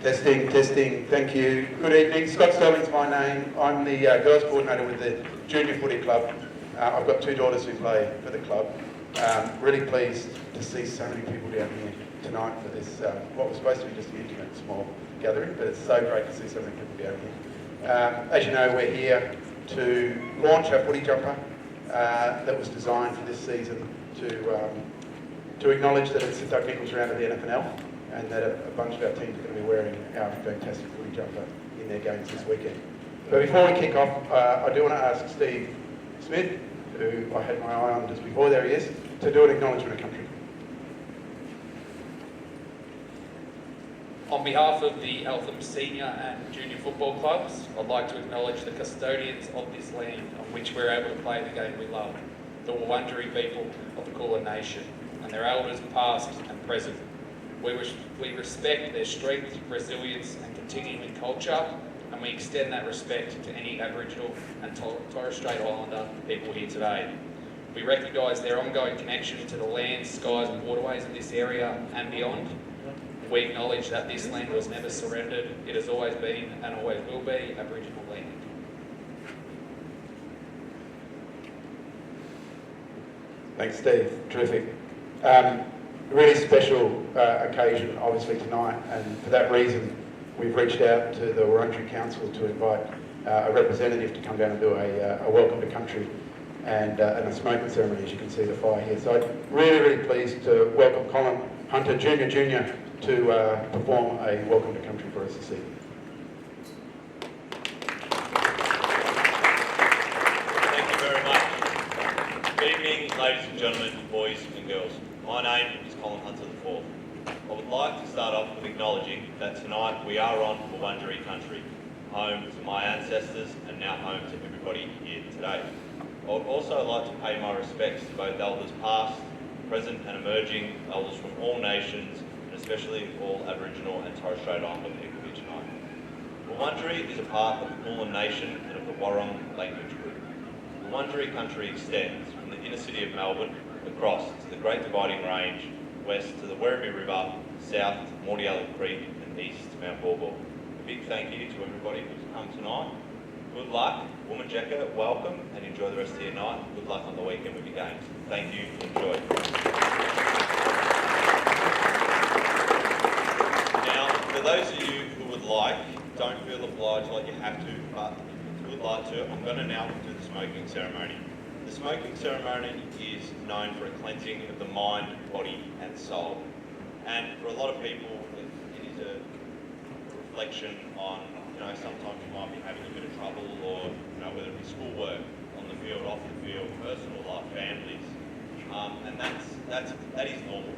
Testing, testing, thank you. Good evening, Scott Sterling's my name. I'm the girls coordinator with the Junior Footy Club. I've got two daughters who play for the club. Really pleased to see so many people down here tonight for this, what was supposed to be just an intimate small gathering, but it's so great to see so many people down here. As you know, we're here to launch our footy jumper that was designed for this season to acknowledge that it's the Doug Nicholls round of the NFNL, and that a bunch of our teams are going to be wearing our fantastic footy jumper in their games this weekend. But before we kick off, I do want to ask Steve Smith, who I had my eye on just before, there he is, to do an acknowledgement of country. On behalf of the Eltham Senior and Junior Football Clubs, I'd like to acknowledge the custodians of this land on which we're able to play the game we love, the Wurundjeri people of the Kulin Nation, and their elders past and present. We respect their strength, resilience and continuing culture, and we extend that respect to any Aboriginal and Torres Strait Islander people here today. We recognise their ongoing connection to the lands, skies and waterways of this area and beyond. We acknowledge that this land was never surrendered. It has always been and always will be Aboriginal land. Thanks, Steve. Terrific. Really special occasion, obviously, tonight, and for that reason, we've reached out to the Wurundjeri Council to invite a representative to come down and do a welcome to country and a smoking ceremony, as you can see the fire here. So I'm really, really pleased to welcome Colin Hunter Jr. to perform a welcome to country for us this evening. Thank you very much. Good evening, ladies and gentlemen, boys and girls. My name is Colin Hunter IV. I would like to start off with acknowledging that tonight we are on Wurundjeri country, home to my ancestors and now home to everybody here today. I would also like to pay my respects to both elders past, present and emerging, elders from all nations, and especially all Aboriginal and Torres Strait Islander people here tonight. Wurundjeri is a part of the Kulin Nation and of the Wurrung language group. Wurundjeri country extends from the inner city of Melbourne across to the Great Dividing Range, west to the Werribee River, south to Mordialloc Creek and east to Mount Baw. A big thank you to everybody who's come tonight. Good luck, Woomajeka, welcome and enjoy the rest of your night. Good luck on the weekend with your games. Thank you, enjoy. Now, for those of you who would like, don't feel obliged like you have to, but if you would like to, I'm going to now do the smoking ceremony. The smoking ceremony is known for a cleansing of the mind, body and soul. And for a lot of people, it is a reflection on, sometimes you might be having a bit of trouble or, whether it be schoolwork, on the field, off the field, personal life, families. And that is normal.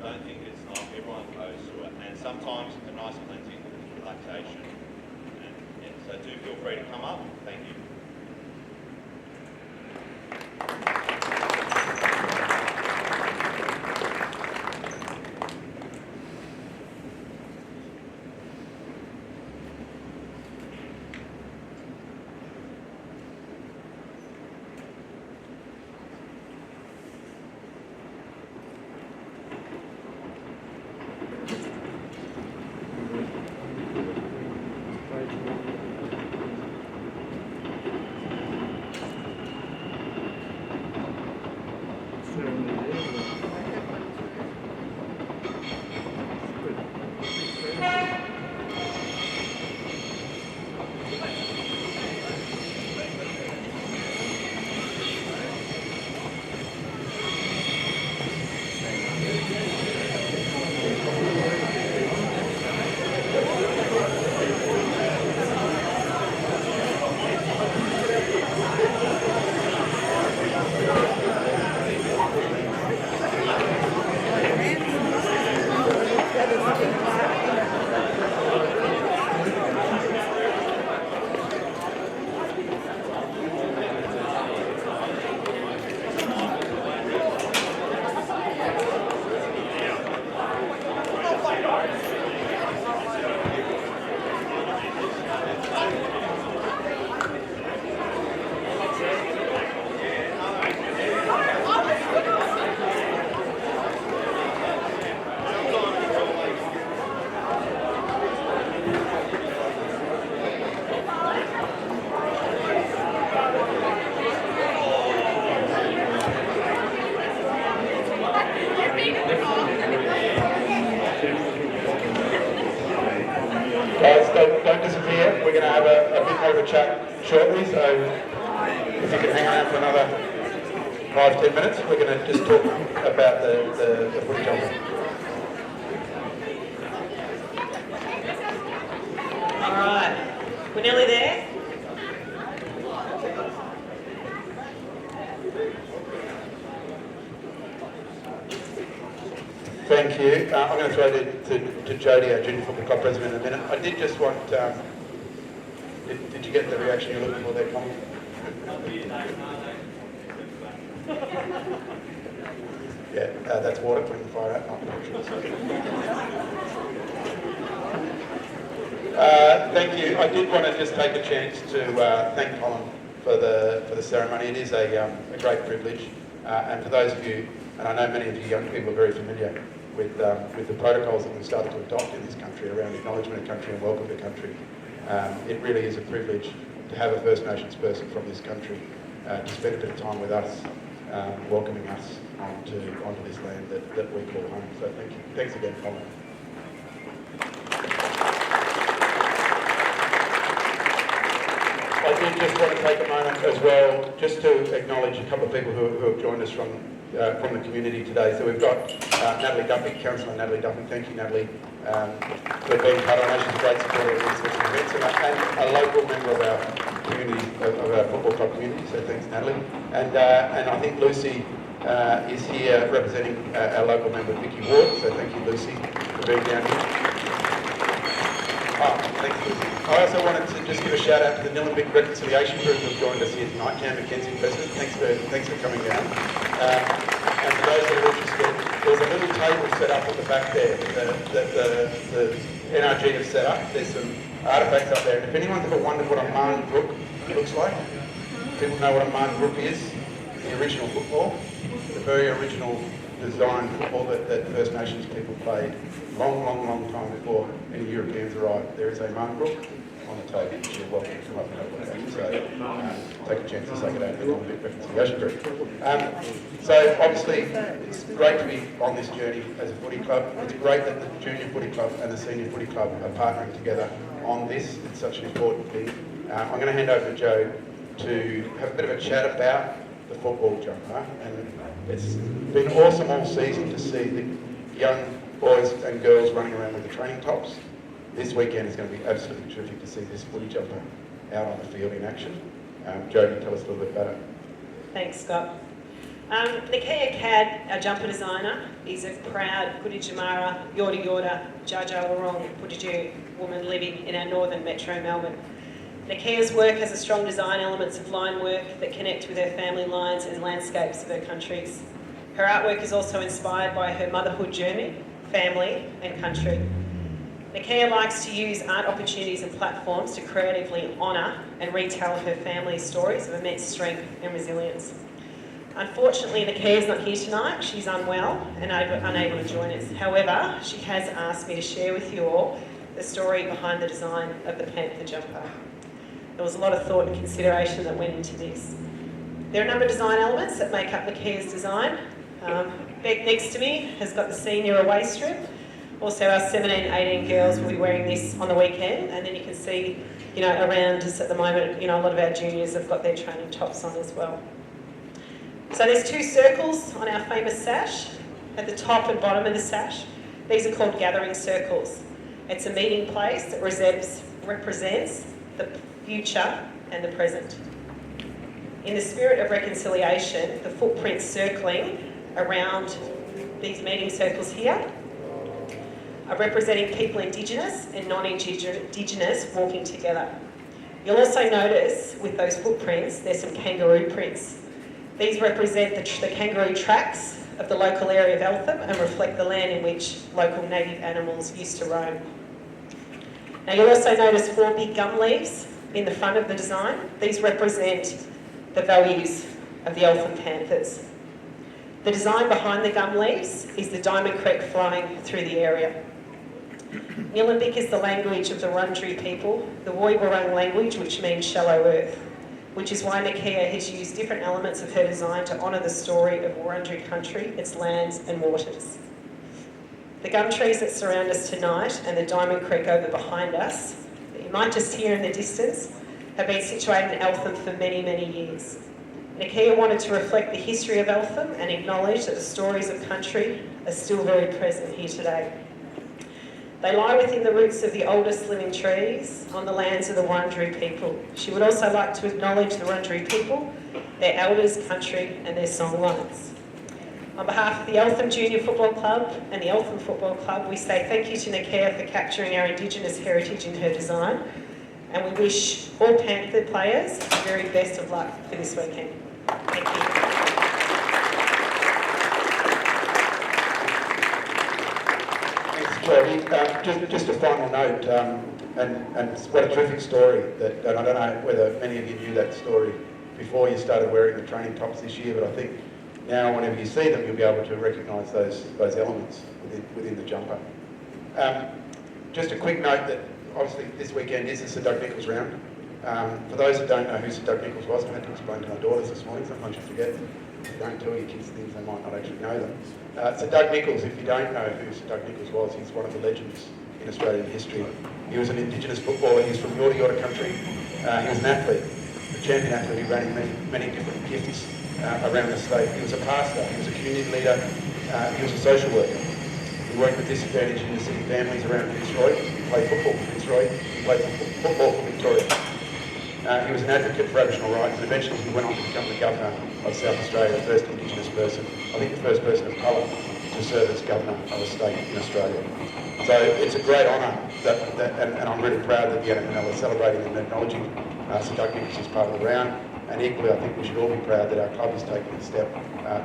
I don't think it's not. Everyone goes through it. And sometimes a nice cleansing is relaxation. And so do feel free to come up. Thank you. Guys, don't disappear. We're going to have a bit more of a chat shortly, so if you can hang around for another 5-10 minutes, we're going to just talk about the footy jumper. All right, we're nearly there. Thank you. I'm going to throw it to Jody, our Junior Football Club President, in a minute. I did just want... did you get the reaction you're looking for there, Colin? Yeah, that's water, putting the fire out, not petrol. Thank you. I did want to just take a chance to thank Colin for the ceremony. It is a great privilege. And for those of you, and I know many of you young people are very familiar with the protocols that we've started to adopt in this country around acknowledgement of country and welcome to country. It really is a privilege to have a First Nations person from this country to spend a bit of time with us, welcoming us onto this land that we call home. So thank you. Thanks again, Colin. I did just want to take a moment as well just to acknowledge a couple of people who have joined us from the community today. So we've got Natalie Duffy, Councillor Natalie Duffy. Thank you, Natalie, for being part of our nation's great supporter of these sorts of events, and a local member of our community, of our football club community. So thanks, Natalie. And I think Lucy is here representing our local member, Vicky Ward. So thank you, Lucy, for being down here. Thanks, Lucy. I also wanted to just give a shout out to the Nillumbik Reconciliation Group who've joined us here tonight. Jan McKenzie, President, thanks for coming down. And for those that are interested, there's a little table set up at the back there that the NRG have set up. There's some artefacts up there. And if anyone's ever wondered what a Marn Brook looks like, people know what a Marn Brook is, the original football, the very original design football that First Nations people played long time before any Europeans arrived. There is a Marn Brook on the table. You're welcome to come up and have a look at it. So take a chance to take it out to the Nillumbik Reconciliation Group. So obviously it's great to be on this journey as a footy club. It's great that the Junior Footy Club and the Senior Footy Club are partnering together on this. It's such an important thing. I'm going to hand over to Joe to have a bit of a chat about the football jumper. And it's been awesome all season to see the young boys and girls running around with the training tops. This weekend is going to be absolutely terrific to see this footy jumper out on the field in action. Jodie, tell us a little bit about it. Thanks, Scott. Nakia Cad, our jumper designer, is a proud Gudijamara, Yorta Yorta, Jaja Wurrung Pudiju woman living in our northern metro Melbourne. Nakia's work has a strong design elements of line work that connect with her family lines and landscapes of her countries. Her artwork is also inspired by her motherhood journey, family and country. Nakia likes to use art opportunities and platforms to creatively honour and retell her family's stories of immense strength and resilience. Unfortunately, Nakia is not here tonight. She's unwell and unable to join us. However, she has asked me to share with you all the story behind the design of the Panther jumper. There was a lot of thought and consideration that went into this. There are a number of design elements that make up Nakia's design. Beck next to me has got the senior away strip. Also our 17, 18 girls will be wearing this on the weekend, and then you can see, around us at the moment, a lot of our juniors have got their training tops on as well. So there's 2 circles on our famous sash, at the top and bottom of the sash. These are called gathering circles. It's a meeting place that represents the future and the present. In the spirit of reconciliation, the footprints circling around these meeting circles here are representing people Indigenous and non-Indigenous walking together. You'll also notice with those footprints, there's some kangaroo prints. These represent the kangaroo tracks of the local area of Eltham and reflect the land in which local native animals used to roam. Now you'll also notice 4 big gum leaves in the front of the design. These represent the values of the Eltham Panthers. The design behind the gum leaves is the Diamond Creek flowing through the area. Nillumbik is the language of the Wurundjeri people, the Woiwurrung language, which means shallow earth, which is why Nakia has used different elements of her design to honour the story of Wurundjeri country, its lands and waters. The gum trees that surround us tonight and the Diamond Creek over behind us, that you might just hear in the distance, have been situated in Eltham for many, many years. Nakia wanted to reflect the history of Eltham and acknowledge that the stories of country are still very present here today. They lie within the roots of the oldest living trees on the lands of the Wurundjeri people. She would also like to acknowledge the Wurundjeri people, their elders, country and their songlines. On behalf of the Eltham Junior Football Club and the Eltham Football Club, we say thank you to Nakia for capturing our Indigenous heritage in her design, and we wish all Panther players the very best of luck for this weekend. Thank you. Just a final note, and what a terrific story. And I don't know whether many of you knew that story before you started wearing the training tops this year, but I think now whenever you see them, you'll be able to recognise those elements within the jumper. Just a quick note that obviously this weekend is the Sir Doug Nicholls round. For those that don't know who Sir Doug Nicholls was, I had to explain to my daughters this morning, sometimes you forget. If you don't tell your kids things, they might not actually know them. Sir Doug Nicholls, if you don't know who Sir Doug Nicholls was, he's one of the legends in Australian history. He was an Indigenous footballer, he's from Yorta Yorta country. He was an athlete, a champion athlete. He ran in many different gifts around the state. He was a pastor, he was a community leader, he was a social worker. He worked with disadvantaged inner city families around Fitzroy. He played football for Fitzroy, he played football for Victoria. He was an advocate for Aboriginal rights, and eventually he went on to become the Governor of South Australia, the first Indigenous person, I think the first person of colour to serve as Governor of a state in Australia. So it's a great honour, and I'm really proud that the NRL is celebrating and acknowledging Sir Doug Nicholls as part of the round, and equally I think we should all be proud that our club is taking a step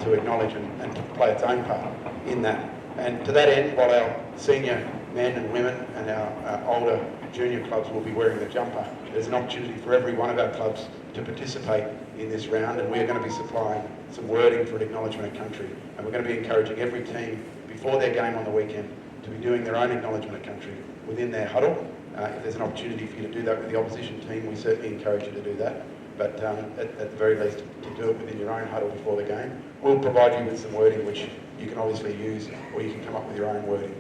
to acknowledge and to play its own part in that. And to that end, while our senior men and women and our older junior clubs will be wearing the jumper, there's an opportunity for every one of our clubs to participate in this round, and we're going to be supplying some wording for an acknowledgement of country, and we're going to be encouraging every team before their game on the weekend to be doing their own acknowledgement of country within their huddle. If there's an opportunity for you to do that with the opposition team, we certainly encourage you to do that, but at the very least to do it within your own huddle before the game. We'll provide you with some wording which you can obviously use, or you can come up with your own wording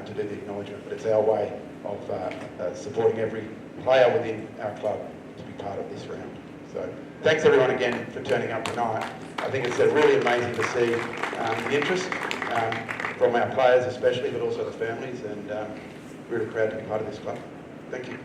to do the acknowledgement, but it's our way of supporting every player within our club to be part of this round. So thanks everyone again for turning up tonight. I think it's really amazing to see the interest from our players especially, but also the families, and really proud to be part of this club. Thank you.